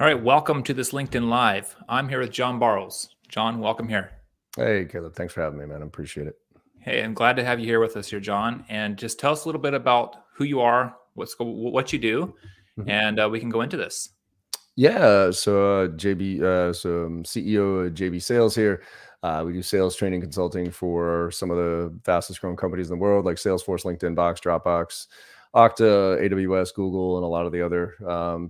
All right, welcome to this LinkedIn Live. I'm here with John Barrows. John, welcome here. Hey, Caleb. Thanks for having me, man. I appreciate it. Hey, I'm glad to have you here with us here, John. And just tell us a little bit about who you are, what you do, Mhm. and we can go into this. Yeah. So, JB, I'm CEO of JB Sales here. We do sales training consulting for some of the fastest growing companies in the world, like Salesforce, LinkedIn, Box, Dropbox, Okta, AWS, Google, and a lot of the other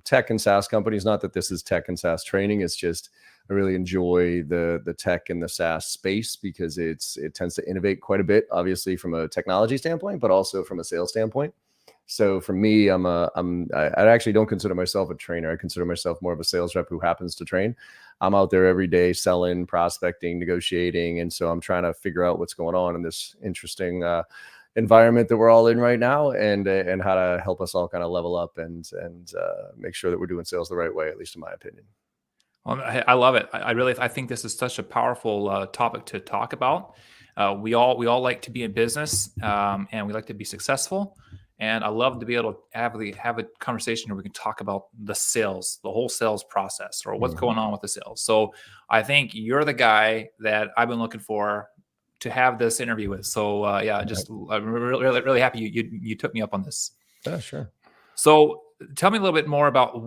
tech and SaaS companies. Not that this is tech and SaaS training; it's just I really enjoy the tech and the SaaS space because it tends to innovate quite a bit, obviously from a technology standpoint, but also from a sales standpoint. So for me, I actually don't consider myself a trainer. I consider myself more of a sales rep who happens to train. I'm out there every day selling, prospecting, negotiating, and so I'm trying to figure out what's going on in this interesting environment that we're all in right now, and how to help us all kind of level up and make sure that we're doing sales the right way, at least in my opinion. Well, I love it. I think this is such a powerful topic to talk about. We all like to be in business, and we like to be successful. And I love to be able to have a conversation where we can talk about the sales, the whole sales process, or what's Mhm. going on with the sales. So I think you're the guy that I've been looking for to have this interview with. So yeah, Right. I'm really happy you took me up on this. Yeah, sure. So tell me a little bit more about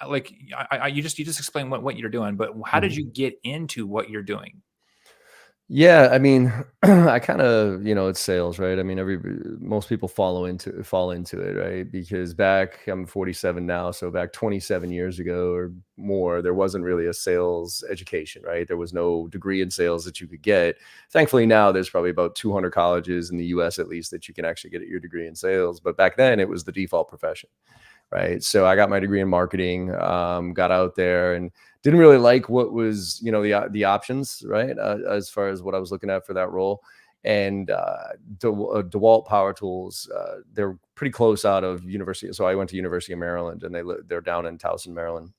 like you just explained what you're doing, but how did Mhm. you get into what you're doing? Yeah, I mean, I kind of, it's sales, right? I mean, most people fall into it, right? Because back, I'm 47 now, so back 27 years ago or more, there wasn't really a sales education, right? There was no degree in sales that you could get. Thankfully, now there's probably about 200 colleges in the US at least that you can actually get your degree in sales. But back then, it was the default profession, right? So I got my degree in marketing, got out there and didn't really like what was, the options, right? As far as what I was looking at for that role. And DeWalt Power Tools, they're pretty close out of university. So I went to University of Maryland, and they're down in Towson, Maryland,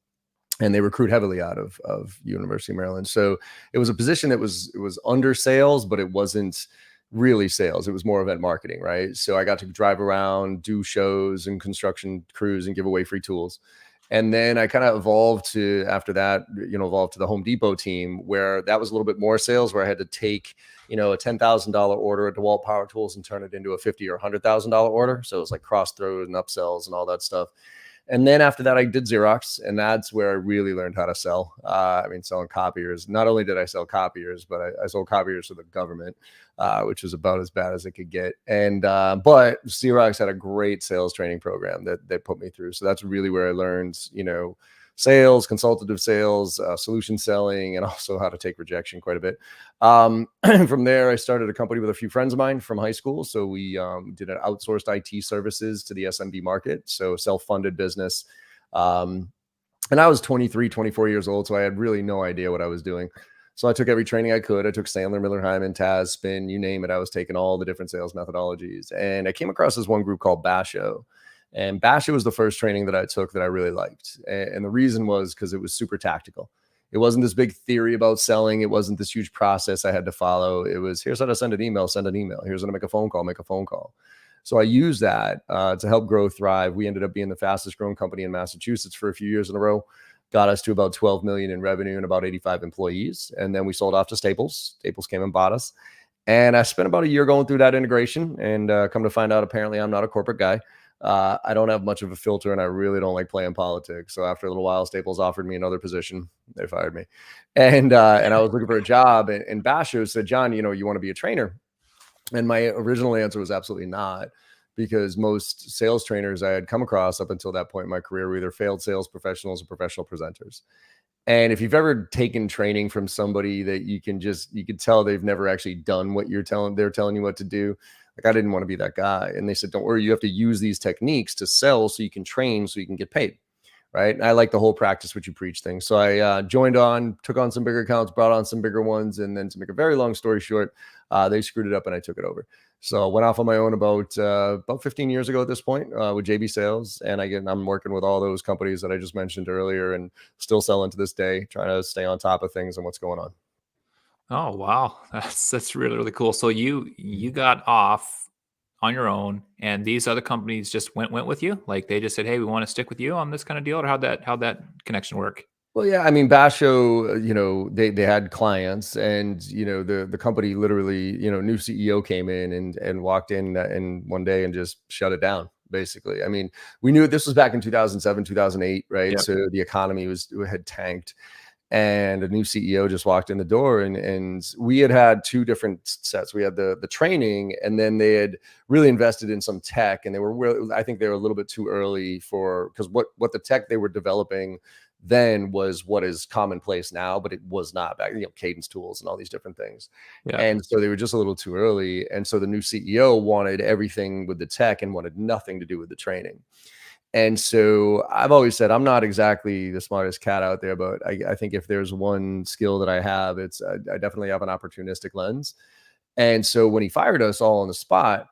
and they recruit heavily out of University of Maryland. So it was a position that it was under sales, but it wasn't really sales. It was more event marketing, right? So I got to drive around, do shows and construction crews, and give away free tools. And then I kind of evolved to after that, evolved to the Home Depot team, where that was a little bit more sales, where I had to take, a $10,000 order at DeWalt Power Tools and turn it into a $50 or $100,000 order. So it was like cross throws and upsells and all that stuff. And then after that, I did Xerox, and that's where I really learned how to sell. I mean, selling copiers. Not only did I sell copiers, but I sold copiers to the government, which was about as bad as it could get. And but Xerox had a great sales training program that they put me through. So that's really where I learned, sales, consultative sales, solution selling, and also how to take rejection quite a bit. From there, I started a company with a few friends of mine from high school. So we did an outsourced IT services to the SMB market, so self-funded business. Um, and I was 23, 24 years old, so I had really no idea what I was doing. So I took every training I could. I took Sandler, Miller, Hyman, Taz, Spin, you name it. I was taking all the different sales methodologies. And I came across this one group called Basho. And Basho was the first training that I took that I really liked. And the reason was because it was super tactical. It wasn't this big theory about selling. It wasn't this huge process I had to follow. It was, here's how to send an email, send an email. Here's how to make a phone call, make a phone call. So I used that to help grow Thrive. We ended up being the fastest growing company in Massachusetts for a few years in a row, got us to about 12 million in revenue and about 85 employees. And then we sold off to Staples. Staples came and bought us. And I spent about a year going through that integration, and come to find out, apparently I'm not a corporate guy. I don't have much of a filter, and I really don't like playing politics. So after a little while, Staples offered me another position. They fired me, and I was looking for a job. And Basho said, John, you want to be a trainer? And my original answer was absolutely not, because most sales trainers I had come across up until that point in my career were either failed sales professionals or professional presenters. And if you've ever taken training from somebody that you could tell they've never actually done what they're telling you what to do. Like, I didn't want to be that guy. And they said, don't worry, you have to use these techniques to sell so you can train, so you can get paid. Right. And I like the whole practice what you preach thing. So I joined on, took on some bigger accounts, brought on some bigger ones. And then, to make a very long story short, they screwed it up and I took it over. So I went off on my own about 15 years ago at this point, with JB Sales. And again, I'm working with all those companies that I just mentioned earlier, and still selling to this day, trying to stay on top of things and what's going on. Oh wow, that's really cool. So you got off on your own, and these other companies just went with you? Like they just said, "Hey, we want to stick with you on this kind of deal," or how'd that connection work? Well, yeah, I mean, Basho, they had clients, and the company literally, new CEO came in and walked in and one day and just shut it down. Basically, I mean, we knew this was back in 2007, 2008, right? Yeah, So the economy had tanked, and a new CEO just walked in the door, and we had two different sets. We had the training, and then they had really invested in some tech, and they were really, I think they were a little bit too early for, because what the tech they were developing then was what is commonplace now, but it was not back, cadence tools and all these different things. yeah, And so they were just a little too early. And so the new CEO wanted everything with the tech and wanted nothing to do with the training. And so I've always said I'm not exactly the smartest cat out there, but I think if there's one skill that I have, it's I definitely have an opportunistic lens. And so when he fired us all on the spot,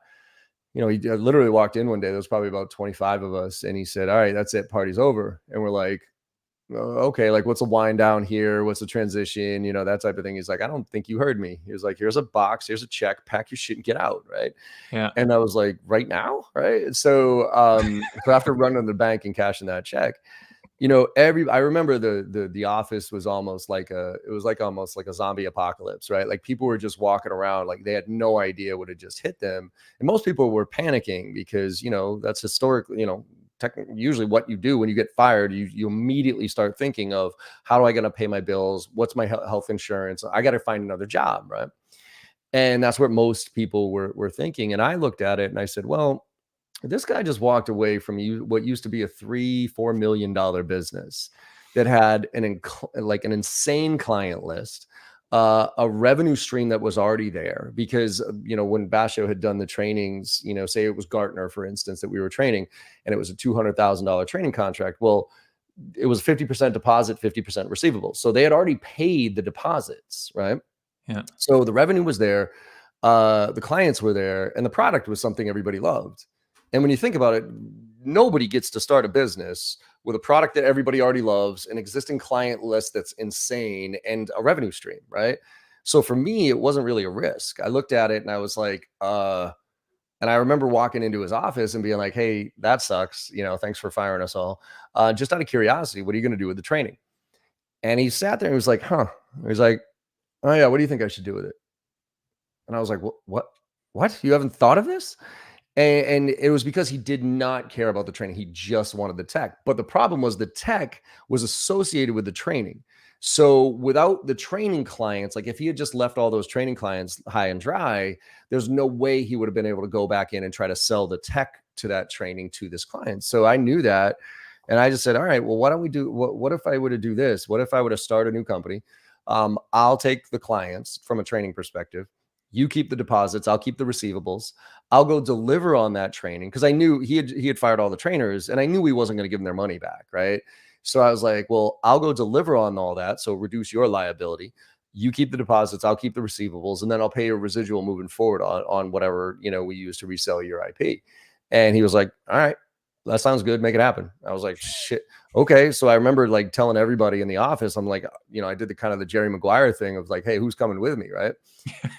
he literally walked in one day. There was probably about 25 of us, and he said, "All right, that's it. Party's over." And we're like, okay, like what's a wind down here? What's the transition? That type of thing. He's like, "I don't think you heard me." He was like, "Here's a box, here's a check, pack your shit and get out." Right. yeah, And I was like, right now? Right. So after running to the bank and cashing that check, I remember the office was almost like a zombie apocalypse, right? Like people were just walking around like they had no idea what had just hit them. And most people were panicking because, that's historically, usually what you do when you get fired, you immediately start thinking of, how do I going to pay my bills? What's my health insurance? I got to find another job, right? And that's what most people were thinking. And I looked at it and I said, well, this guy just walked away from what used to be a $3-4 million business that had like an insane client list, a revenue stream that was already there. Because when Basho had done the trainings, say it was Gartner, for instance, that we were training, and it was a $200,000 training contract. Well, it was 50% deposit, 50% receivable. So they had already paid the deposits, right? yeah, So the revenue was there, the clients were there, and the product was something everybody loved. And when you think about it, nobody gets to start a business with a product that everybody already loves, an existing client list that's insane, and a revenue stream, right? So for me, it wasn't really a risk. I looked at it and I was like, and I remember walking into his office and being like, "Hey, that sucks. Thanks for firing us all. Just out of curiosity, what are you going to do with the training?" And he sat there and he was like, "Huh." He was like, "Oh yeah, what do you think I should do with it?" And I was like, What? You haven't thought of this?" And it was because he did not care about the training. He just wanted the tech. But the problem was the tech was associated with the training. So without the training clients, like if he had just left all those training clients high and dry, there's no way he would have been able to go back in and try to sell the tech to that training to this client. So I knew that. And I just said, all right, well, why don't we do what if I were to do this? What if I were to start a new company? I'll take the clients from a training perspective. You keep the deposits. I'll keep the receivables. I'll go deliver on that training, because I knew he had fired all the trainers, and I knew he wasn't going to give them their money back, right? So I was like, well, I'll go deliver on all that, so reduce your liability. You keep the deposits. I'll keep the receivables, and then I'll pay a residual moving forward on whatever we use to resell your IP. And he was like, all right, that sounds good. Make it happen. I was like, shit. Okay. So I remember like telling everybody in the office, I'm like, I did the kind of the Jerry Maguire thing of like, hey, who's coming with me, right?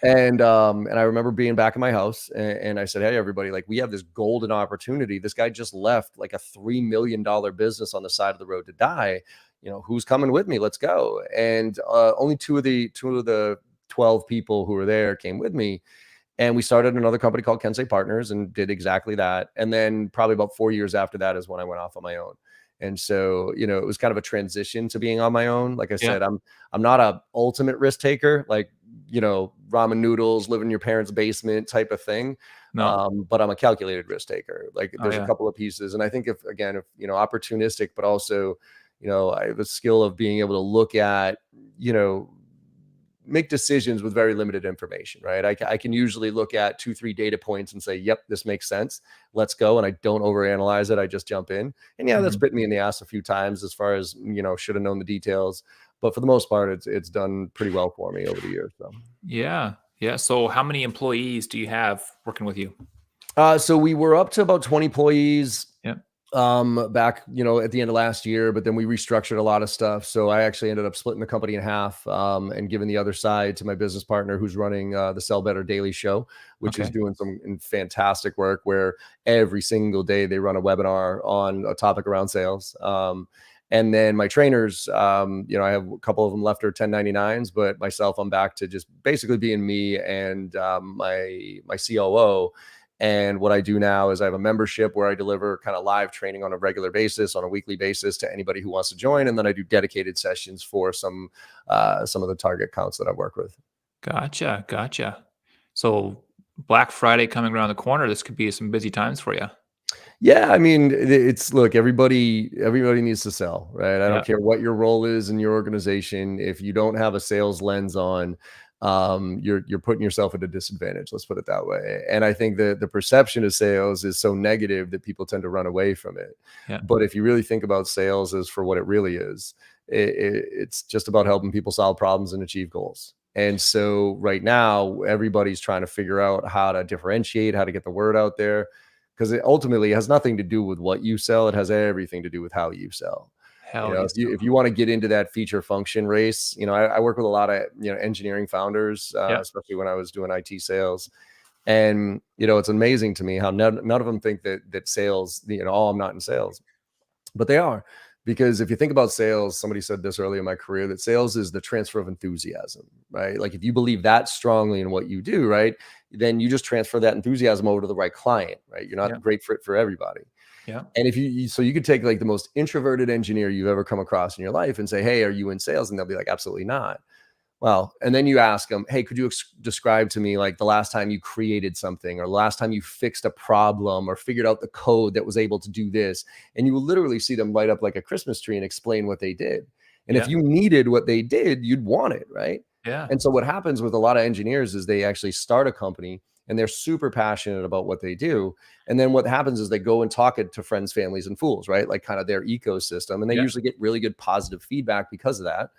And I remember being back in my house, and I said, "Hey, everybody, like we have this golden opportunity. This guy just left like a $3 million business on the side of the road to die. Who's coming with me? Let's go." And only two of the 12 people who were there came with me. And we started another company called Kensei Partners and did exactly that. And then probably about 4 years after that is when I went off on my own. And so, it was kind of a transition to being on my own. Like I yeah. said, I'm not a ultimate risk taker, like, ramen noodles, live in your parents' basement type of thing. No. But I'm a calculated risk taker. Like Oh there's a yeah. couple of pieces. And I think if opportunistic, but also, I have a skill of being able to look at, make decisions with very limited information, right? I can usually look at 2-3 data points and say, yep, this makes sense. Let's go. And I don't overanalyze it. I just jump in. And yeah, that's Mhm. bit me in the ass a few times as far as, should have known the details. But for the most part, it's done pretty well for me over the years. So, Yeah. Yeah. So how many employees do you have working with you? so we were up to about 20 employees. Yeah. Back, at the end of last year, but then we restructured a lot of stuff. So I actually ended up splitting the company in half, and giving the other side to my business partner who's running the Sell Better Daily Show, which is Okay. doing some fantastic work where every single day they run a webinar on a topic around sales. And then my trainers, I have a couple of them left are 1099s, but myself, I'm back to just basically being me and my COO. And what I do now is I have a membership where I deliver kind of live training on a regular basis, on a weekly basis to anybody who wants to join. And then I do dedicated sessions for some of the target accounts that I work with. Gotcha. Gotcha. So Black Friday coming around the corner. This could be some busy times for you. Yeah, I mean, it's look, everybody needs to sell, right? I Yeah. don't care what your role is in your organization. If you don't have a sales lens on, you're putting yourself at a disadvantage. Let's put it that way. And I think the perception of sales is so negative that people tend to run away from it. Yeah. But if you really think about sales as for what it really is, it's just about helping people solve problems and achieve goals. And so right now, everybody's trying to figure out how to differentiate, how to get the word out there, because it ultimately has nothing to do with what you sell. It has everything to do with how you sell. Hell yes. If you want to get into that feature function race, I work with a lot of engineering founders, Yeah. especially when I was doing IT sales, and it's amazing to me how none of them think that sales, oh, I'm not in sales, but they are. Because if you think about sales, somebody said this early in my career, that sales is the transfer of enthusiasm, right? Like if you believe that strongly in what you do, right, then you just transfer that enthusiasm over to the right client, right? You're not Yeah. the great fit for everybody. Yeah. And if so you could take like the most introverted engineer you've ever come across in your life and say, hey, are you in sales? And they'll be like, absolutely not. Well, and then you ask them, hey, could you describe to me like the last time you created something or the last time you fixed a problem or figured out the code that was able to do this? And you will literally see them light up like a Christmas tree and explain what they did. And if Yeah. you needed what they did, you'd want it, right? Yeah. And so what happens with a lot of engineers is they actually start a company and they're super passionate about what they do. And then what happens is they go and talk it to friends, families, and fools, right? Like kind of their ecosystem. And they Yeah. usually get really good positive feedback because of that.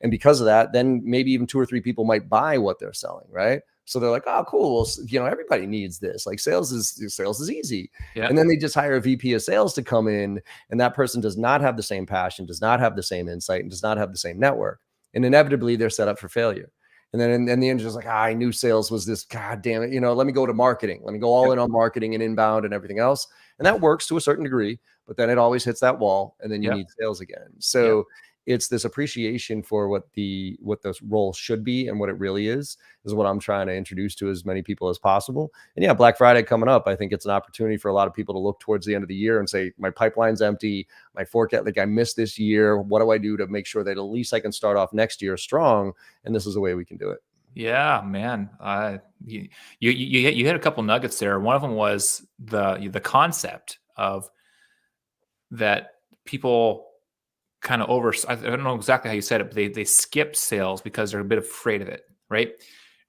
And because of that, then maybe even 2 or 3 people might buy what they're selling, right? So they're like, oh, cool. Well, everybody needs this. Like sales is easy. Yeah. And then they just hire a VP of sales to come in, and that person does not have the same passion, does not have the same insight, and does not have the same network. And inevitably, they're set up for failure. And then in the end, just like, I knew sales was this. God damn it! Let me go to marketing. Let me go all Yep. in on marketing and inbound and everything else. And that works to a certain degree, but then it always hits that wall, and then you Yep. need sales again. Yep. So it's this appreciation for what the role should be and what it really is what I'm trying to introduce to as many people as possible. And yeah, Black Friday coming up, I think it's an opportunity for a lot of people to look towards the end of the year and say, my pipeline's empty, my forecast, like I missed this year. What do I do to make sure that at least I can start off next year strong? And this is the way we can do it. Yeah, man. You hit a couple nuggets there. One of them was the concept of that people kind of I don't know exactly how you said it, but they skip sales because they're a bit afraid of it, right?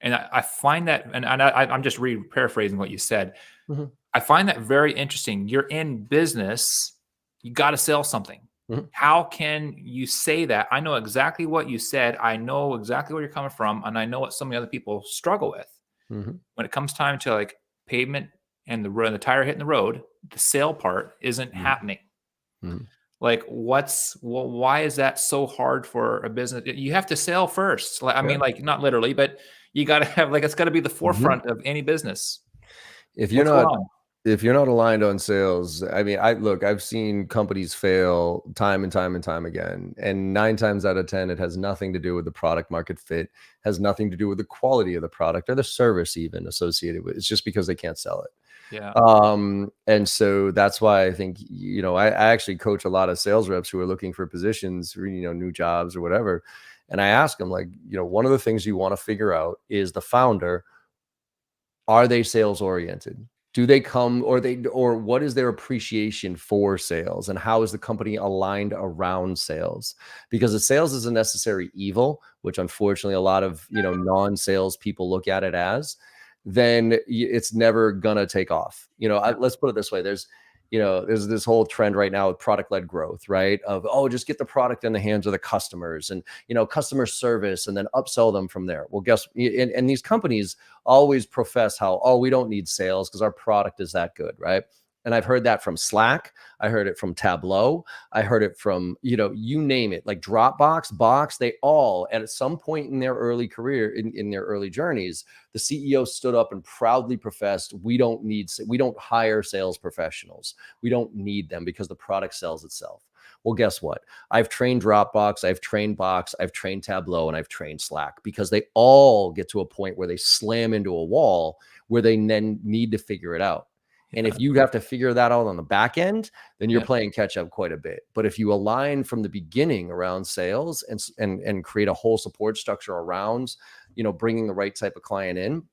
And I find that, and I'm just paraphrasing what you said. Mhm. I find that very interesting. You're in business, you got to sell something. Mhm. How can you say that? I know exactly what you said. I know exactly where you're coming from, and I know what so many other people struggle with. Mhm. When it comes time to like pavement and the tire hitting the road, the sale part isn't Mhm. happening. Mhm. Like, why is that so hard for a business? You have to sell first. Like, I Yeah. mean, like not literally, but you got to have like it's got to be the Mhm. forefront of any business. If you're What's going not on? if you're not aligned on sales, I mean, I've seen companies fail time and time and time again. And 9 times out of 10, it has nothing to do with the product market fit, has nothing to do with the quality of the product or the service even associated with it. It's just because they can't sell it. Yeah, And so that's why I think, I actually coach a lot of sales reps who are looking for positions, or, new jobs or whatever. And I ask them, like, one of the things you want to figure out is the founder, are they sales oriented? Do they come, or what is their appreciation for sales, and how is the company aligned around sales? Because if sales is a necessary evil, which unfortunately a lot of, non-sales people look at it as, then it's never gonna take off. yeah, Let's put it this way. There's this whole trend right now with product-led growth, right? Of, oh, just get the product in the hands of the customers and, customer service, and then upsell them from there. Well, and these companies always profess how, oh, we don't need sales because our product is that good, right? And I've heard that from Slack. I heard it from Tableau. I heard it from, you name it, like Dropbox, Box, they all, at some point in their early career, in their early journeys, the CEO stood up and proudly professed, we don't hire sales professionals. We don't need them because the product sells itself. Well, guess what? I've trained Dropbox, I've trained Box, I've trained Tableau, and I've trained Slack, because they all get to a point where they slam into a wall where they then need to figure it out. And Yeah. if you have to figure that out on the back end, then you're Yeah. playing catch up quite a bit. But if you align from the beginning around sales and create a whole support structure around, bringing the right type of client in,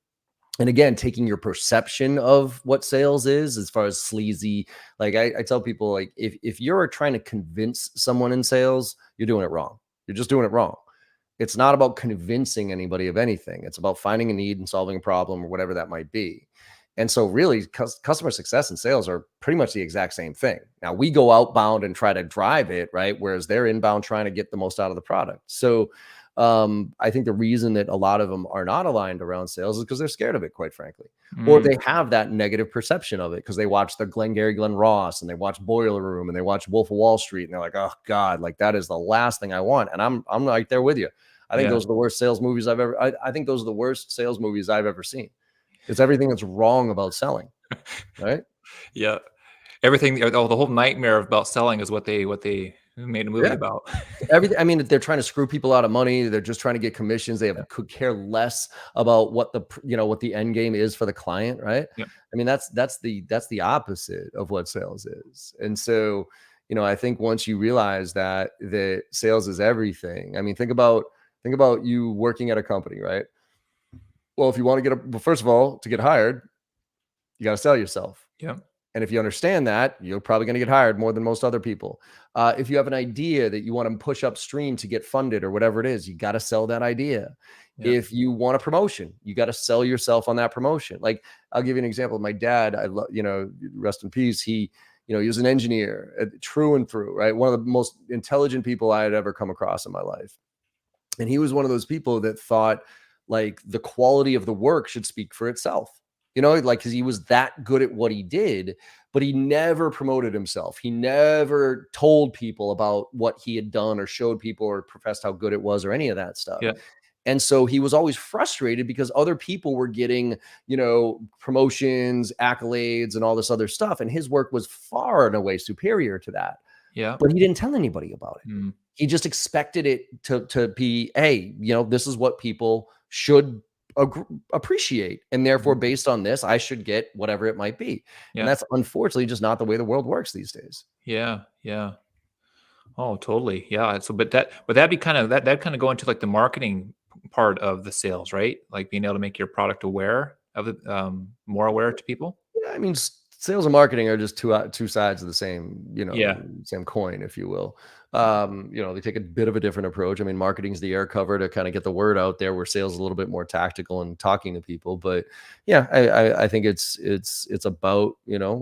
and again, taking your perception of what sales is, as far as sleazy, like I tell people, like, if you're trying to convince someone in sales, you're doing it wrong. You're just doing it wrong. It's not about convincing anybody of anything. It's about finding a need and solving a problem, or whatever that might be. And so really, customer success and sales are pretty much the exact same thing. Now, we go outbound and try to drive it, right? Whereas they're inbound trying to get the most out of the product. So I think the reason that a lot of them are not aligned around sales is because they're scared of it, quite frankly, or they have that negative perception of it because they watch the Glengarry Glen Ross, and they watch Boiler Room, and they watch Wolf of Wall Street, and they're like, oh God, like that is the last thing I want. And I'm right there with you. I think Yeah. those are the worst sales movies I've ever. I think those are the worst sales movies I've ever seen. It's everything that's wrong about selling, right? Yeah. Everything, the whole nightmare about selling is what they made a movie Yeah. about. Everything. I mean, they're trying to screw people out of money. They're just trying to get commissions. They could care less about what the end game is for the client, right? Yeah. I mean, that's the opposite of what sales is. And so, I think once you realize that sales is everything. I mean, think about you working at a company, right? Well, if you want to first of all, to get hired, you got to sell yourself. Yeah. And if you understand that, you're probably going to get hired more than most other people. If you have an idea that you want to push upstream to get funded or whatever it is, you got to sell that idea. Yeah. If you want a promotion, you got to sell yourself on that promotion. Like, I'll give you an example. My dad, rest in peace. He was an engineer, true and through, right? One of the most intelligent people I had ever come across in my life. And he was one of those people that thought, like, the quality of the work should speak for itself. Like, because he was that good at what he did, but he never promoted himself. He never told people about what he had done, or showed people, or professed how good it was, or any of that stuff. Yeah. And so he was always frustrated because other people were getting, promotions, accolades, and all this other stuff. And his work was far and away superior to that. Yeah. But he didn't tell anybody about it. Mm. He just expected it to be, hey, this is what people should appreciate, and therefore, based on this, I should get whatever it might be. Yeah. And that's unfortunately just not the way the world works these days. Yeah. Yeah. Oh, totally. Yeah. So, but that'd be kind of that kind of go into like the marketing part of the sales, right? Like being able to make your product aware of the more aware to people. Yeah, I mean, sales and marketing are just two sides of the same, Yeah. same coin, if you will. They take a bit of a different approach. I mean, marketing's the air cover to kind of get the word out there, where sales is a little bit more tactical and talking to people. But yeah, I think it's about,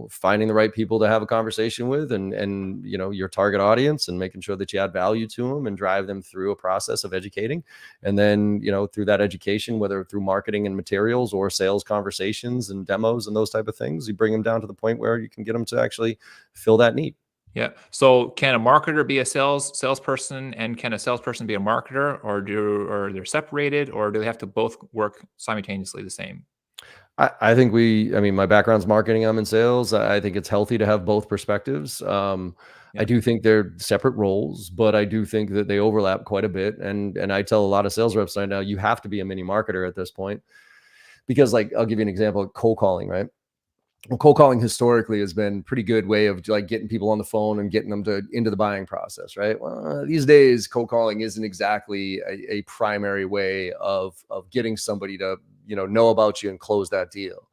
finding the right people to have a conversation with, and your target audience, and making sure that you add value to them and drive them through a process of educating. And then, through that education, whether through marketing and materials or sales conversations and demos and those type of things, you bring them down to the point where you can get them to actually fill that need. Yeah. So can a marketer be a salesperson, and can a salesperson be a marketer, or they're separated, or do they have to both work simultaneously the same? I think my background's marketing, I'm in sales. I think it's healthy to have both perspectives. I do think they're separate roles, but I do think that they overlap quite a bit. And I tell a lot of sales reps right now, you have to be a mini marketer at this point, because, like, I'll give you an example: cold calling, right? Well, cold calling historically has been a pretty good way of, like, getting people on the phone and getting them into the buying process, right? Well, these days, cold calling isn't exactly a primary way of getting somebody to, know about you and close that deal.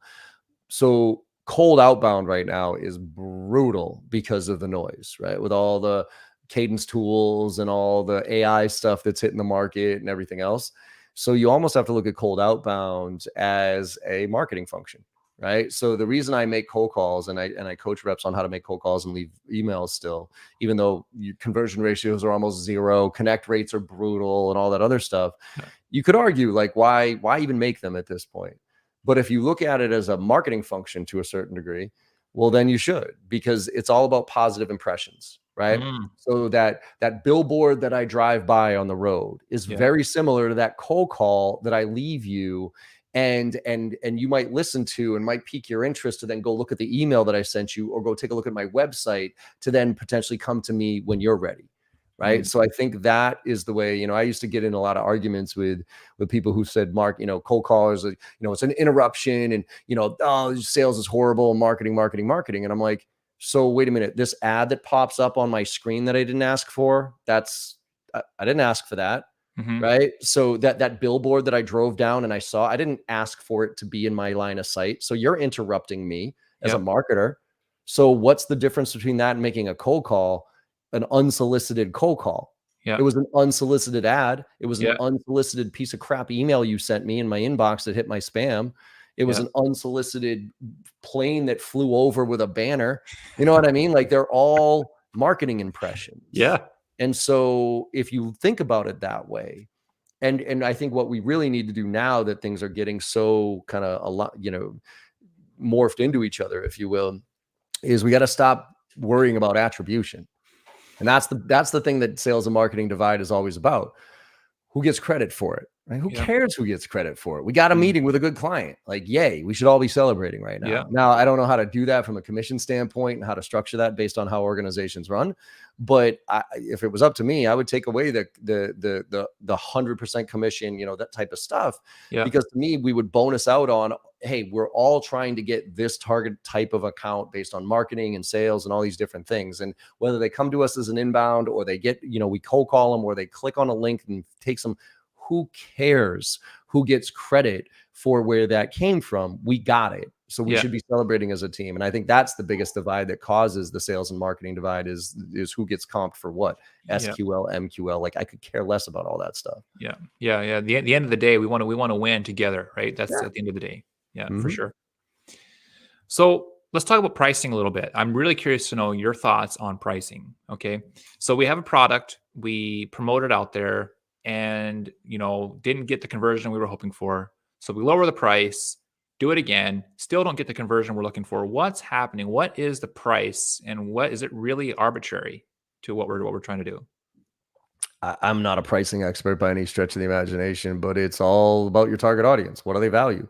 So cold outbound right now is brutal because of the noise, right? With all the cadence tools and all the AI stuff that's hitting the market and everything else. So you almost have to look at cold outbound as a marketing function. Right. So the reason I make cold calls, and I coach reps on how to make cold calls and leave emails still, even though conversion ratios are almost zero, connect rates are brutal, and all that other stuff, you could argue, like, why even make them at this point? But if you look at it as a marketing function to a certain degree, Well, then you should, because it's all about positive impressions, right? Mm, So that billboard that I drive by on the road is yeah. very similar to that cold call that I leave you, and you might listen to and might pique your interest to then go look at the email that I sent you, or go take a look at my website to then potentially come to me when you're ready. Right. Mm, So I think that is the way, I used to get in a lot of arguments with people who said, Mark, cold callers, it's an interruption, and, oh, sales is horrible, marketing, marketing, marketing. And I'm like, so wait a minute, this ad that pops up on my screen that I didn't ask for, I didn't ask for that. hmm. Right. So that billboard that I drove down and I saw, I didn't ask for it to be in my line of sight. So you're interrupting me as a Yep. marketer. So what's the difference between that and making a cold call, an unsolicited cold call? It Yep. was an unsolicited ad. It was an Yep. unsolicited piece of crap email you sent me in my inbox that hit my spam. It was Yep. an unsolicited plane that flew over with a banner. You know what I mean? Like, they're all marketing impressions. Yeah. And so if you think about it that way, and I think what we really need to do now that things are getting so kind of a lot, morphed into each other, if you will, is we got to stop worrying about attribution. And that's the thing that sales and marketing divide is always about. Who gets credit for it? Right? Who Yep. cares who gets credit for it? We got a Mm, meeting with a good client. Like, yay, we should all be celebrating right now. yeah. Now, I don't know how to do that from a commission standpoint and how to structure that based on how organizations run. But if it was up to me, I would take away the 100% commission, that type of stuff, Yeah. because to me, we would bonus out on, hey, we're all trying to get this target type of account based on marketing and sales and all these different things. And whether they come to us as an inbound, or they get, we cold call them, or they click on a link and take some, who cares who gets credit for where that came from? We got it. So we Yeah. should be celebrating as a team. And I think that's the biggest divide that causes the sales and marketing divide is who gets comped for what, Yeah. SQL, MQL. Like, I could care less about all that stuff. Yeah. Yeah. Yeah. The end of the day, we want to win together, right? That's Yeah. at the end of the day. Yeah, for Mhm. sure. So let's talk about pricing a little bit. I'm really curious to know your thoughts on pricing. Okay. So we have a product, we promote it out there, and didn't get the conversion we were hoping for. So we lower the price, do it again, still don't get the conversion we're looking for. What's happening? What is the price, and what is it really arbitrary to what we're trying to do? I'm not a pricing expert by any stretch of the imagination, but it's all about your target audience. What do they value?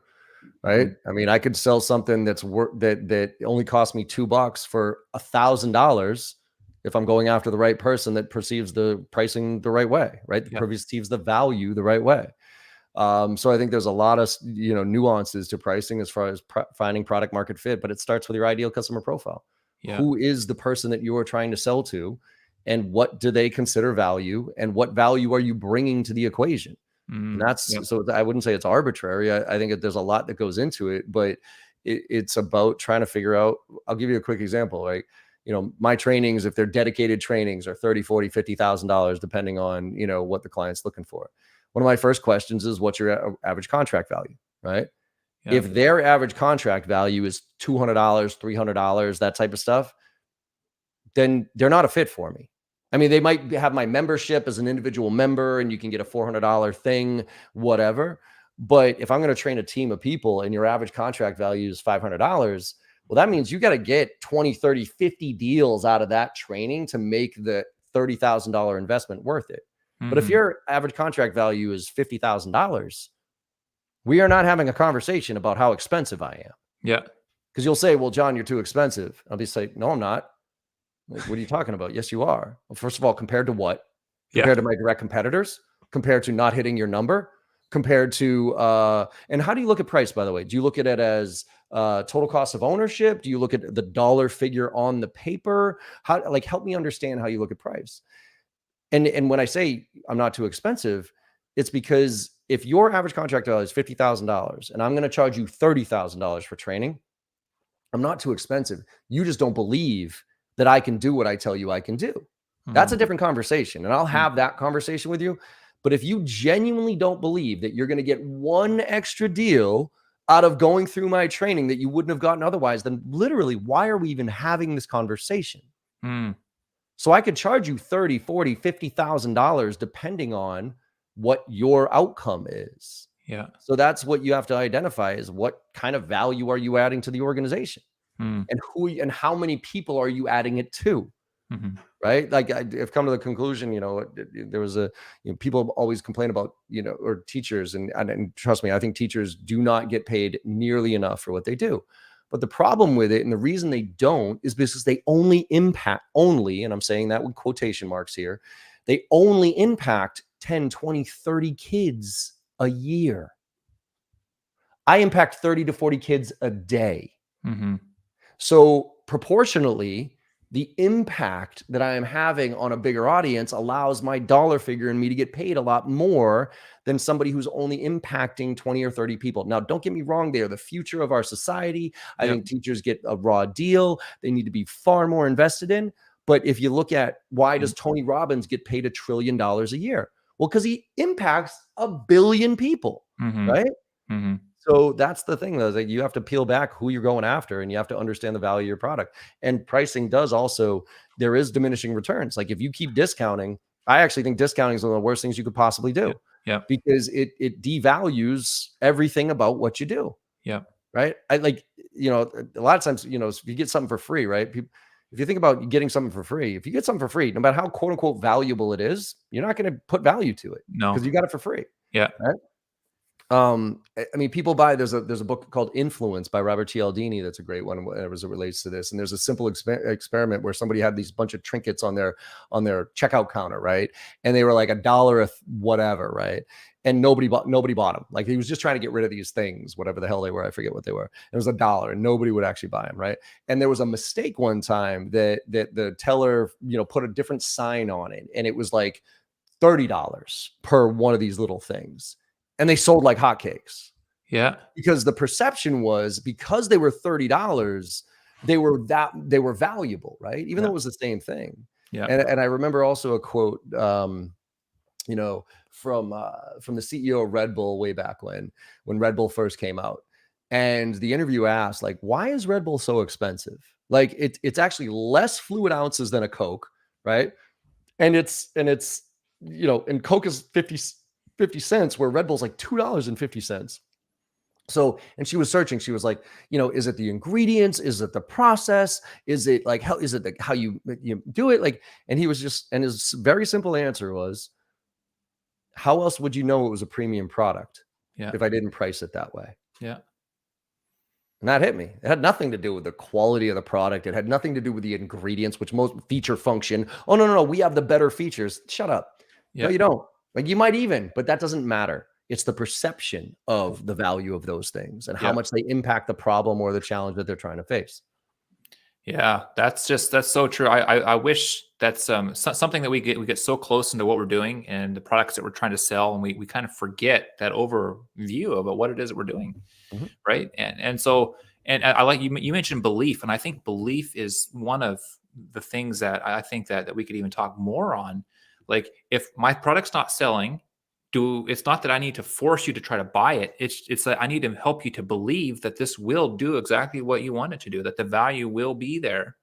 Right? Mhm. I mean, I could sell something that's that only cost me $2 for $1,000 if I'm going after the right person that perceives the pricing the right way, right? That Yeah. perceives the value the right way. So I think there's a lot of nuances to pricing as far as finding product market fit, but it starts with your ideal customer profile. Yeah. Who is the person that you are trying to sell to, and what do they consider value, and what value are you bringing to the equation? And Mm, that's, yep. so I wouldn't say it's arbitrary. I think that there's a lot that goes into it, but it's about trying to figure out. I'll give you a quick example. Right? My trainings, if they're dedicated trainings, are 30, 40, $50,000, depending on, what the client's looking for. One of my first questions is, what's your average contract value? Right? Yeah. If their average contract value is $200, $300, that type of stuff, then they're not a fit for me. I mean, they might have my membership as an individual member, and you can get a $400 thing, whatever. But if I'm going to train a team of people and your average contract value is $500, well, that means you got to get 20, 30, 50 deals out of that training to make the $30,000 investment worth it. But if Mhm. your average contract value is $50,000, we are not having a conversation about how expensive I am. Yeah. Because you'll say, well, John, you're too expensive. I'll be say, no, I'm not. Like, what are you talking about? Yes, you are. Well, first of all, compared to what? Yeah. Compared to my direct competitors? Compared to not hitting your number? Compared to and how do you look at price, by the way? Do you look at it as total cost of ownership? Do you look at the dollar figure on the paper? How, like, help me understand how you look at price. And when I say I'm not too expensive, it's because if your average contract value is $50,000 and I'm going to charge you $30,000 for training, I'm not too expensive. You just don't believe that I can do what I tell you I can do. That's a Mhm. different conversation. And I'll Mm. have that conversation with you. But if you genuinely don't believe that you're going to get one extra deal out of going through my training that you wouldn't have gotten otherwise, then literally, why are we even having this conversation? Mm. So I could charge you 30, 40, $50,000 depending on what your outcome is. Yeah. So that's what you have to identify is what kind of value are you adding to the organization? Mm. and and how many people are you adding it to? Mhm. Right? Like I've come to the conclusion, there was people always complain about, or teachers, and trust me, I think teachers do not get paid nearly enough for what they do. But the problem with it, and the reason they don't, is because they only impact, and I'm saying that with quotation marks here, they only impact 10, 20, 30 kids a year. I impact 30 to 40 kids a day. Mhm. So proportionally, the impact that I am having on a bigger audience allows my dollar figure and me to get paid a lot more than somebody who's only impacting 20 or 30 people. Now, don't get me wrong, they are the future of our society. I Yep. think teachers get a raw deal. They need to be far more invested in. But if you look at why does Mm. Tony Robbins get paid $1 trillion a year? Well, because he impacts 1 billion people, Mhm. right? Mhm. So that's the thing, though, is that you have to peel back who you're going after, and you have to understand the value of your product. And pricing does also, there is diminishing returns. Like if you keep discounting, I actually think discounting is one of the worst things you could possibly do, Yep. Yep. because it devalues everything about what you do, Yep. right? I like, a lot of times, if you get something for free, right? If you think about getting something for free, if you get something for free, no matter how quote unquote valuable it is, you're not going to put value to it because No. you got it for free, Yeah. right? I mean, people there's a book called Influence by Robert Cialdini that's a great one as it relates to this. And there's a simple experiment where somebody had these bunch of trinkets on their checkout counter, right? And they were like $1 whatever, right? And nobody bought them. Like he was just trying to get rid of these things, whatever the hell they were. I forget what they were. It was $1, and nobody would actually buy them, right? And there was a mistake one time that the teller, put a different sign on it, and it was like $30 per one of these little things. And they sold like hotcakes, Yeah. because the perception was, because they were $30, they were valuable, right? Even though Yeah. it was the same thing. Yeah. And I remember also a quote, from the CEO of Red Bull way back when Red Bull first came out. And the interview asked, like, why is Red Bull so expensive? Like it's actually less fluid ounces than a Coke, right? And it's and Coke is 50 cents, where Red Bull's like $2.50. So, and she was searching, she was like, is it the ingredients, is it the process, is it like how, is it how you do it, like? And his very simple answer was, how else would you know it was a premium product Yeah. if I didn't price it that way? Yeah. And that hit me. It had nothing to do with the quality of the product. It had nothing to do with the ingredients, which most feature function. Oh, no, no, no. We have the better features. Shut up. No, Yeah. you don't. Like you might even, but that doesn't matter. It's the perception of the value of those things and how Yeah. much they impact the problem or the challenge that they're trying to face. Yeah, that's so true. I wish that's something that we get so close into what we're doing and the products that we're trying to sell, and we kind of forget that overview about what it is that we're doing, Mhm. right? And I like you mentioned belief, and I think belief is one of the things that I think that we could even talk more on. Like if my product's not selling, it's not that I need to force you to try to buy it. It's that I need to help you to believe that this will do exactly what you want it to do, that the value will be there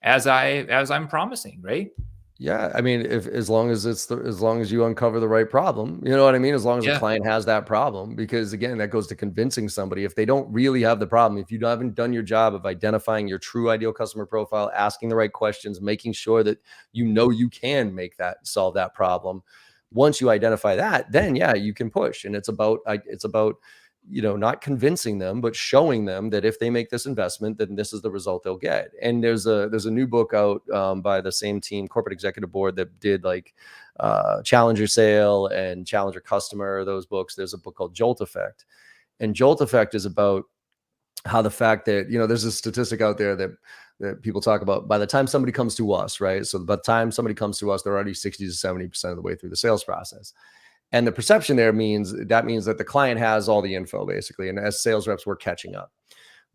as I'm promising, right? Yeah, I mean, if as long as as long as you uncover the right problem, you know what I mean? As long as the Yeah. client has that problem, because again, that goes to convincing somebody. If they don't really have the problem, if you haven't done your job of identifying your true ideal customer profile, asking the right questions, making sure that you can solve that problem. Once you identify that, then yeah, you can push. And it's about not convincing them, but showing them that if they make this investment, then this is the result they'll get. And there's a new book out by the same team, Corporate Executive Board, that did like Challenger Sale and Challenger Customer, those books. There's a book called Jolt Effect. And Jolt Effect is about how the fact that, there's a statistic out there that people talk about, by the time somebody comes to us, right? So by the time somebody comes to us, they're already 60 to 70% of the way through the sales process. And the perception there means that the client has all the info basically. And as sales reps, we're catching up.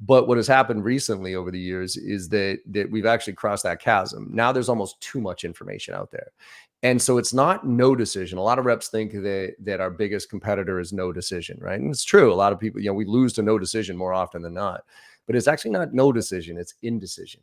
But what has happened recently over the years is that we've actually crossed that chasm. Now there's almost too much information out there. And so it's not no decision. A lot of reps think that our biggest competitor is no decision, right? And it's true. A lot of people, we lose to no decision more often than not. But it's actually not no decision, it's indecision.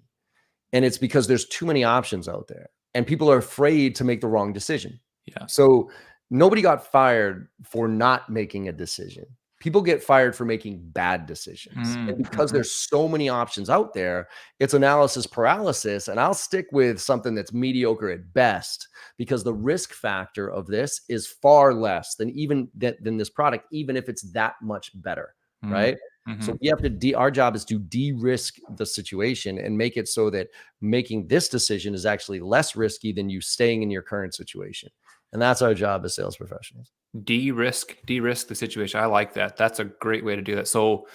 And it's because there's too many options out there and people are afraid to make the wrong decision. Yeah. So nobody got fired for not making a decision. people get fired for making bad decisions. And because Mm-hmm. there's so many options out there, it's analysis paralysis. And I'll stick with something that's mediocre at best, because the risk factor of this is far less than than this product, even if it's that much better, right? Mm-hmm. So we have to our job is to de-risk the situation and make it so that making this decision is actually less risky than you staying in your current situation. And that's our job as sales professionals. De-risk the situation. I like that. That's a great way to do that. So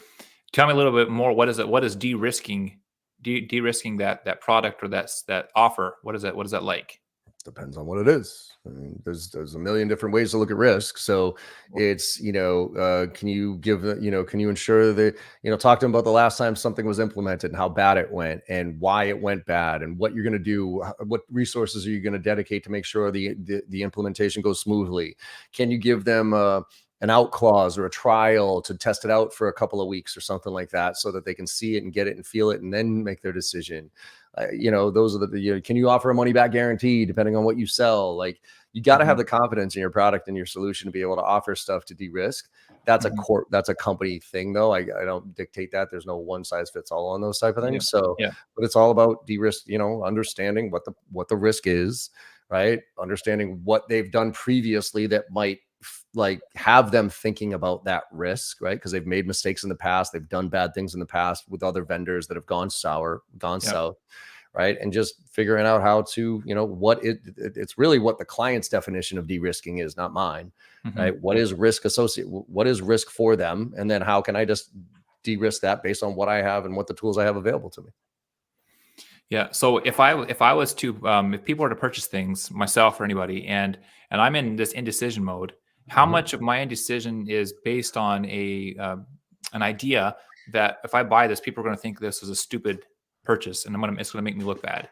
tell me a little bit more. What is it? What is de-risking? De-risking that product or that offer? What is that? What is that like? Depends on what it is. I mean, there's a million different ways to look at risk. So it's, can you give, can you ensure that, talk to them about the last time something was implemented and how bad it went and why it went bad and what you're going to do, what resources are you going to dedicate to make sure the implementation goes smoothly? Can you give them an out clause or a trial to test it out for a couple of weeks or something like that, so that they can see it and get it and feel it and then make their decision? Those are can you offer a money back guarantee depending on what you sell? Like, you got to have the confidence in your product and your solution to be able to offer stuff to de-risk. That's that's a company thing though. I don't dictate that. There's no one size fits all on those type of things. Yeah. So, Yeah. but it's all about de-risk, understanding what the risk is, right? Understanding what they've done previously that might like have them thinking about that risk, right? Because they've made mistakes in the past. They've done bad things in the past with other vendors that have gone south, right? And just figuring out how to, it's really what the client's definition of de-risking is, not mine, right? What is risk associated? What is risk for them? And then how can I just de-risk that based on what I have and what the tools I have available to me? Yeah. So if I was to if people were to purchase things, myself or anybody, and I'm in this indecision mode, how much of my indecision is based on an idea that if I buy this, people are going to think this is a stupid purchase, and it's going to make me look bad?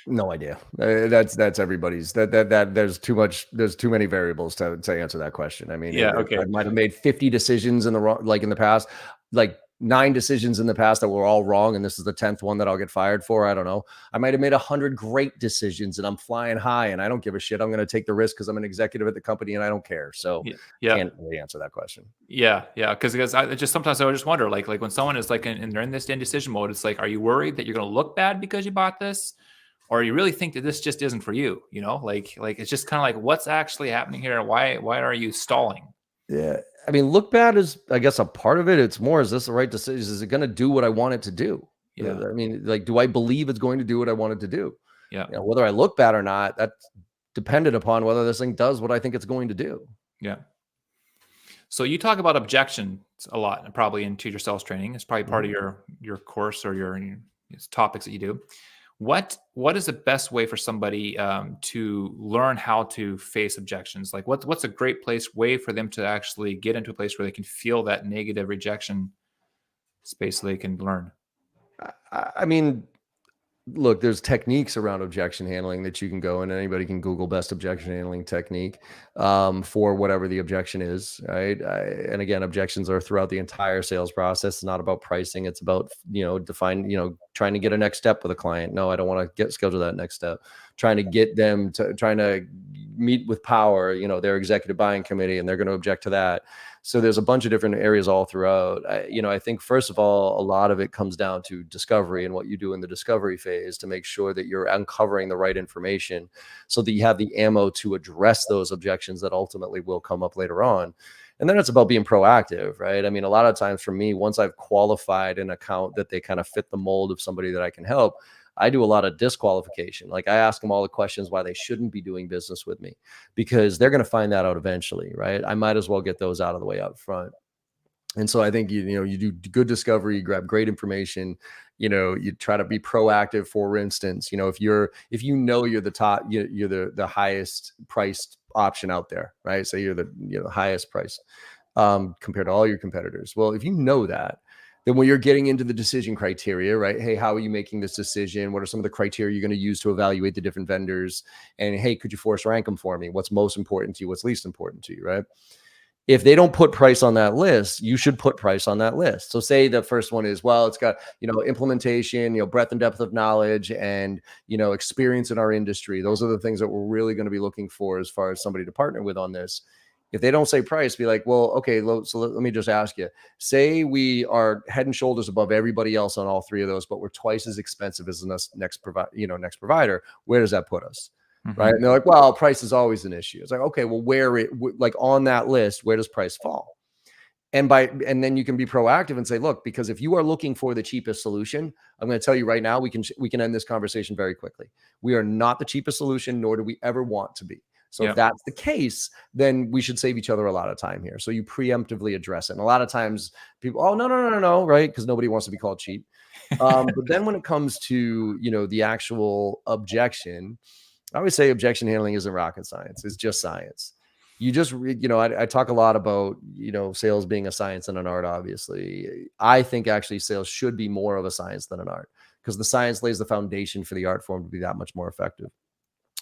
No idea. That's everybody's. That there's too many variables to answer that question. I mean, Yeah. Okay. I might have made 50 decisions in the past, like 9 decisions in the past that were all wrong, and this is the 10th one that I'll get fired for. I don't know. I might have made 100 great decisions, and I'm flying high, and I don't give a shit. I'm going to take the risk because I'm an executive at the company, and I don't care. So, can't really answer that question. Yeah. Because I just sometimes I would just wonder, like when someone is like and they're in this indecision mode, it's like, are you worried that you're going to look bad because you bought this? Or you really think that this just isn't for you, like it's just kind of like, what's actually happening here? Why are you stalling? Yeah. I mean, look bad is, I guess, a part of it. It's more, is this the right decision? Is it going to do what I want it to do? Yeah. I mean, like, do I believe it's going to do what I want it to do? Yeah. Whether I look bad or not, that's dependent upon whether this thing does what I think it's going to do. Yeah. So you talk about objections a lot, and probably into your sales training. It's probably part of your course or your topics that you do. What is the best way for somebody to learn how to face objections? Like what's a great way for them to actually get into a place where they can feel that negative rejection space so they can learn? I mean, look, there's techniques around objection handling that you can go, and anybody can Google best objection handling technique for whatever the objection is, right? And again, objections are throughout the entire sales process. It's not about pricing. It's about, trying to get a next step with a client. No, I don't want to schedule that next step. Trying to meet with power, their executive buying committee, and they're going to object to that. So there's a bunch of different areas all throughout. I think first of all, a lot of it comes down to discovery and what you do in the discovery phase to make sure that you're uncovering the right information so that you have the ammo to address those objections that ultimately will come up later on. And then it's about being proactive, right? I mean, a lot of times for me, once I've qualified an account that they kind of fit the mold of somebody that I can help, I do a lot of disqualification. Like, I ask them all the questions why they shouldn't be doing business with me, because they're going to find that out eventually, right? I might as well get those out of the way up front. And so I think, you do good discovery, you grab great information, you try to be proactive. For instance, if you're the top, you're the highest priced option out there, right? So you're the highest price compared to all your competitors. Well, if you know that, then when you're getting into the decision criteria, right? Hey, how are you making this decision? What are some of the criteria you're going to use to evaluate the different vendors? And hey, could you force rank them for me? What's most important to you? What's least important to you, right? If they don't put price on that list, you should put price on that list. So say the first one is, well, it's got, implementation, breadth and depth of knowledge, and, experience in our industry. Those are the things that we're really going to be looking for as far as somebody to partner with on this. If they don't say price, be like, well, okay, so let me just ask you. Say we are head and shoulders above everybody else on all three of those, but we're twice as expensive as the next provider. Where does that put us? Right? Hmm. And they're like, well, price is always an issue. It's like, okay, well, like on that list, where does price fall? And then you can be proactive and say, look, because if you are looking for the cheapest solution, I'm going to tell you right now, we can end this conversation very quickly. We are not the cheapest solution, nor do we ever want to be. So if Yeah. that's the case, then we should save each other a lot of time here. So you preemptively address it. And a lot of times people, oh, no, right? Because nobody wants to be called cheap. But then when it comes to, the actual objection, I always say objection handling isn't rocket science. It's just science. You just, I talk a lot about, sales being a science and an art, obviously. I think actually sales should be more of a science than an art, because the science lays the foundation for the art form to be that much more effective.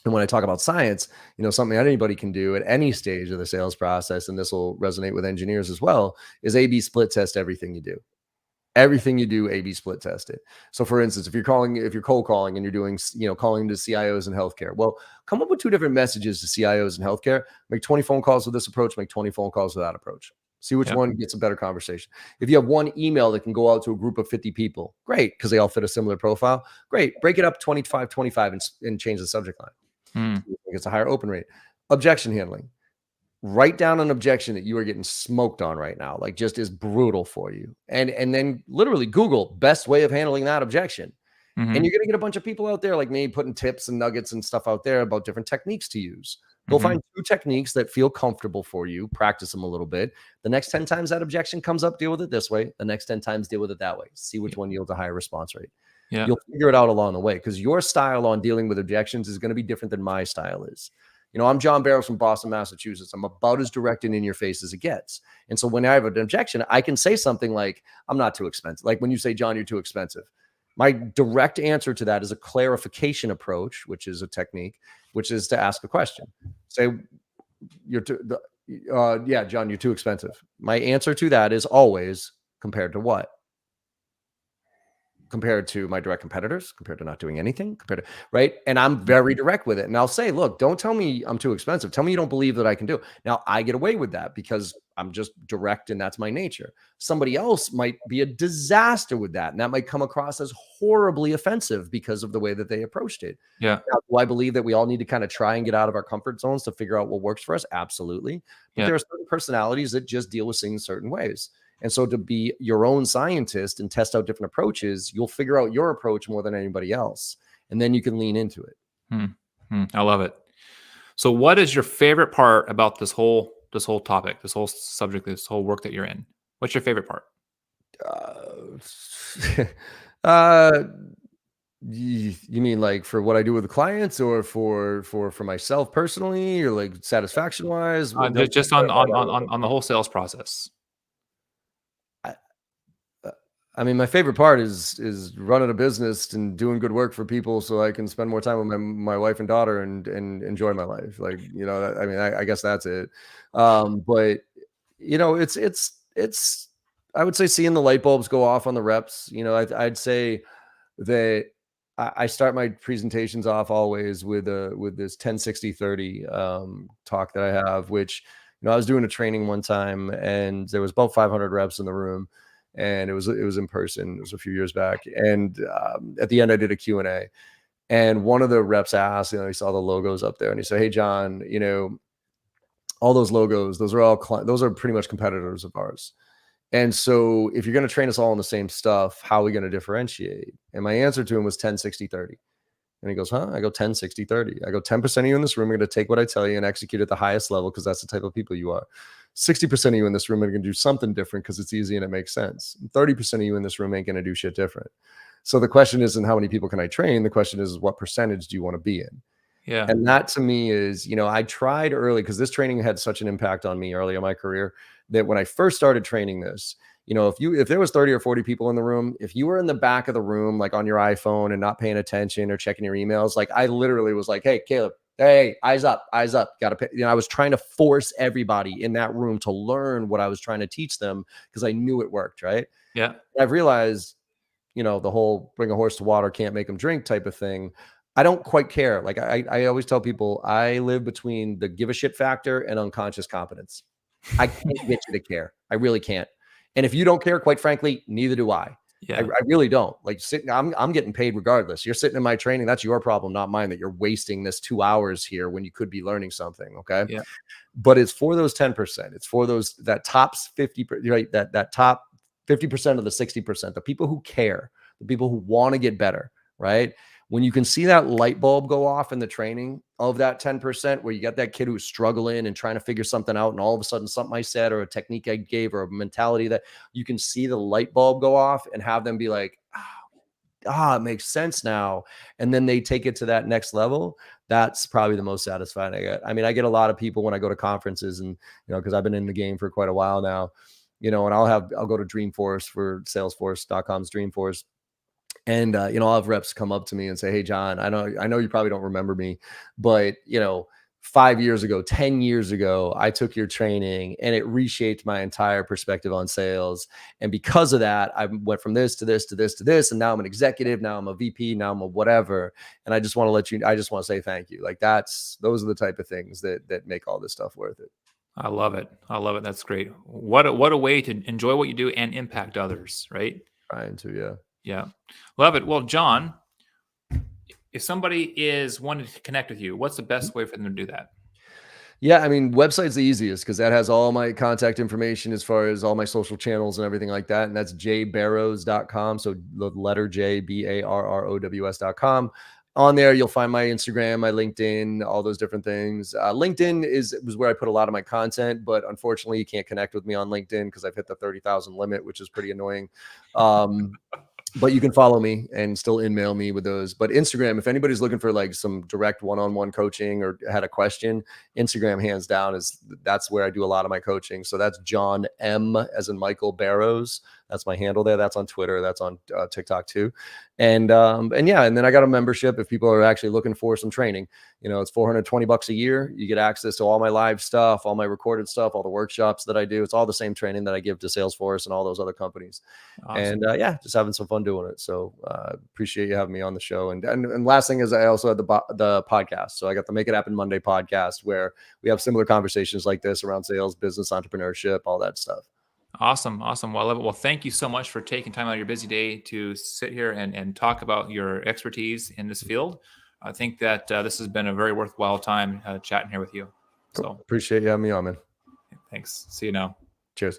And when I talk about science, something that anybody can do at any stage of the sales process, and this will resonate with engineers as well, is A/B split test everything you do. Everything you do, A/B split test it. So for instance, if you're cold calling and you're doing, calling to CIOs in healthcare, well, come up with 2 different messages to CIOs in healthcare, make 20 phone calls with this approach, make 20 phone calls with that approach. See which Yeah. one gets a better conversation. If you have one email that can go out to a group of 50 people, great, because they all fit a similar profile. Great. Break it up 25, 25 and change the subject line. Mm. It's a higher open rate. Objection handling. Write down an objection that you are getting smoked on right now, like just is brutal for you. And then literally Google best way of handling that objection. And Hmm. you're going to get a bunch of people out there like me putting tips and nuggets and stuff out there about different techniques to use. Go Hmm. find 2 techniques that feel comfortable for you, practice them a little bit. The next 10 times that objection comes up, deal with it this way. The next 10 times, deal with it that way. See which one yields a higher response rate. Yeah. You'll figure it out along the way, because your style on dealing with objections is going to be different than my style is. I'm John Barrows from Boston, Massachusetts. I'm about as direct and in your face as it gets. And so when I have an objection, I can say something like, I'm not too expensive. Like when you say, John, you're too expensive. My direct answer to that is a clarification approach, which is a technique, which is to ask a question. Say, yeah, John, you're too expensive. My answer to that is always, compared to what? Compared to my direct competitors, compared to not doing anything, compared to, right? And I'm very direct with it. And I'll say, look, don't tell me I'm too expensive. Tell me you don't believe that I can do it. Now, I get away with that because I'm just direct and that's my nature. Somebody else might be a disaster with that. And that might come across as horribly offensive because of the way that they approached it. Yeah. Now, do I believe that we all need to kind of try and get out of our comfort zones to figure out what works for us? Absolutely. But Yeah. there are certain personalities that just deal with things certain ways. And so to be your own scientist and test out different approaches, you'll figure out your approach more than anybody else. And then you can lean into it. I love it. So what is your favorite part about this whole topic, this whole subject, this whole work that you're in? What's your favorite part? Uh, uh, you mean like for what I do with the clients, or for myself personally, or like satisfaction wise? Just on the whole sales process. I mean, my favorite part is running a business and doing good work for people, so I can spend more time with my wife and daughter and enjoy my life. Like, I mean, I guess that's it. But it's I would say seeing the light bulbs go off on the reps. I'd say that I start my presentations off always with this 10-60-30 talk that I have, which I was doing a training one time and there was about 500 reps in the room. And it was in person. It was a few years back. And at the end, I did a Q&A. And one of the reps asked, he saw the logos up there, and he said, "Hey, John, all those logos, those are pretty much competitors of ours. And so if you're going to train us all on the same stuff, how are we going to differentiate?" And my answer to him was 10-60-30. And he goes, "Huh?" I go 10-60-30. I go 10% of you in this room are going to take what I tell you and execute at the highest level, because that's the type of people you are. 60% of you in this room are going to do something different because it's easy and it makes sense. 30% of you in this room ain't going to do shit different. So the question isn't how many people can I train? The question is, what percentage do you want to be in? Yeah. And that to me is, I tried early, because this training had such an impact on me early in my career, that when I first started training this, if there was 30 or 40 people in the room, if you were in the back of the room, like on your iPhone and not paying attention or checking your emails, like I literally was like, "Hey, Caleb, hey, eyes up, got to pay." I was trying to force everybody in that room to learn what I was trying to teach them, because I knew it worked. Right. Yeah. And I've realized, the whole bring a horse to water, can't make them drink type of thing. I don't quite care. Like I always tell people, I live between the give a shit factor and unconscious competence. I can't get you to care. I really can't. And if you don't care, quite frankly, neither do I. Yeah. I really don't. Like sitting, I'm getting paid regardless. You're sitting in my training. That's your problem, not mine, that you're wasting this 2 hours here when you could be learning something. Okay. Yeah. But it's for those 10%. It's for those that top 50, right? That top 50% of the 60%, the people who care, the people who want to get better, right? When you can see that light bulb go off in the training of that 10%, where you got that kid who's struggling and trying to figure something out, and all of a sudden something I said or a technique I gave or a mentality that you can see the light bulb go off and have them be like, it makes sense now. And then they take it to that next level. That's probably the most satisfying I get. I mean, I get a lot of people when I go to conferences and, because I've been in the game for quite a while now, and I'll go to Dreamforce for Salesforce.com's Dreamforce. And, I'll have reps come up to me and say, "Hey, John, I know you probably don't remember me, but, 5 years ago, 10 years ago, I took your training and it reshaped my entire perspective on sales. And because of that, I went from this to this to this to this. And now I'm an executive. Now I'm a VP. Now I'm a whatever. And I just want to say thank you." Like those are the type of things that make all this stuff worth it. I love it. I love it. That's great. What a way to enjoy what you do and impact others, right? Trying to, yeah. Yeah. Love it. Well, John, if somebody is wanting to connect with you, what's the best way for them to do that? Yeah, I mean, website's the easiest because that has all my contact information as far as all my social channels and everything like that. And that's jbarrows.com. So the letter J, BARROWS.com. On there, you'll find my Instagram, my LinkedIn, all those different things. LinkedIn was where I put a lot of my content, but unfortunately, you can't connect with me on LinkedIn because I've hit the 30,000 limit, which is pretty annoying. But you can follow me and still email me with those. But Instagram, if anybody's looking for like some direct one-on-one coaching or had a question, Instagram hands down that's where I do a lot of my coaching. So that's John M as in Michael Barrows. That's my handle there. That's on Twitter. That's on TikTok too. And yeah, and then I got a membership if people are actually looking for some training. It's $420 a year. You get access to all my live stuff, all my recorded stuff, all the workshops that I do. It's all the same training that I give to Salesforce and all those other companies. Awesome. And yeah, just having some fun doing it. So appreciate you having me on the show. And last thing is I also had the podcast. So I got the Make It Happen Monday podcast where we have similar conversations like this around sales, business, entrepreneurship, all that stuff. Awesome. Awesome. Well, I love it. Well, thank you so much for taking time out of your busy day to sit here and talk about your expertise in this field. I think that this has been a very worthwhile time chatting here with you. Cool. So Appreciate you having me on, man. thanks. See you now. Cheers.